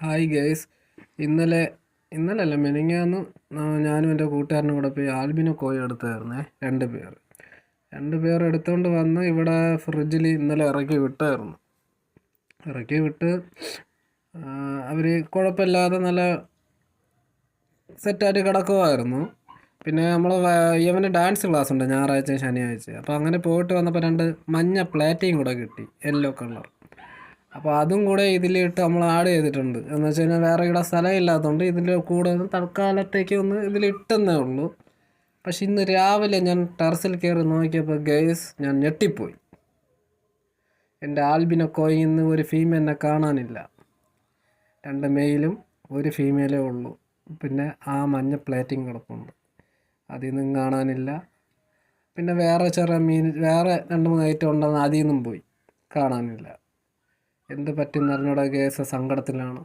Hi guys. ഇന്നലെ ഇന്നലല്ല മെനിങ്ങാന്ന് ഞാനും എൻ്റെ കൂട്ടുകാരനും കൂടെ പോയി ആൽബിനോ കോഴി എടുത്തായിരുന്നേ. രണ്ട് പേർ എടുത്തുകൊണ്ട് വന്ന് ഇവിടെ ഫ്രിഡ്ജിൽ ഇന്നലെ ഇറക്കി വിട്ട് അവർ കുഴപ്പമില്ലാതെ നല്ല സെറ്റായിട്ട് കിടക്കുമായിരുന്നു. പിന്നെ നമ്മൾ ഇവന് ഡാൻസ് ക്ലാസ് ഉണ്ട് ഞായറാഴ്ച ശനിയാഴ്ച. അപ്പോൾ അങ്ങനെ പോയിട്ട് വന്നപ്പോൾ രണ്ട് മഞ്ഞ പ്ലേറ്റയും കൂടെ കിട്ടി, യെല്ലോ കളർ. അപ്പോൾ അതും കൂടെ ഇതിലിട്ട് നമ്മൾ ആഡ് ചെയ്തിട്ടുണ്ട്. എന്ന് വെച്ച് കഴിഞ്ഞാൽ വേറെ ഇവിടെ സ്ഥലം ഇല്ലാത്തതുകൊണ്ട് ഇതിൻ്റെ കൂടെ ഒന്ന് തൽക്കാലത്തേക്ക് ഒന്ന് ഇതിലിട്ടെന്നേ ഉള്ളൂ. പക്ഷെ ഇന്ന് രാവിലെ ഞാൻ ടെറസിൽ കയറി നോക്കിയപ്പോൾ ഗേസ് ഞാൻ ഞെട്ടിപ്പോയി. എൻ്റെ ആൽബിനോ കോയിൽ നിന്ന് ഒരു ഫീമെയിലിനെ കാണാനില്ല. 2 മെയിലും 1 ഫീമെയിലേ ഉള്ളൂ. പിന്നെ ആ മഞ്ഞ പ്ലേറ്റിങ് കിടപ്പുണ്ട്, അതിൽ നിന്നും കാണാനില്ല. പിന്നെ വേറെ ചെറിയ മീൻ വേറെ 2-3 ഐറ്റം ഉണ്ടെന്ന് അതിൽ നിന്നും പോയി കാണാനില്ല. എന്ത് പറ്റുന്ന അറിഞ്ഞൂടെ, കേസ് സങ്കടത്തിലാണ്.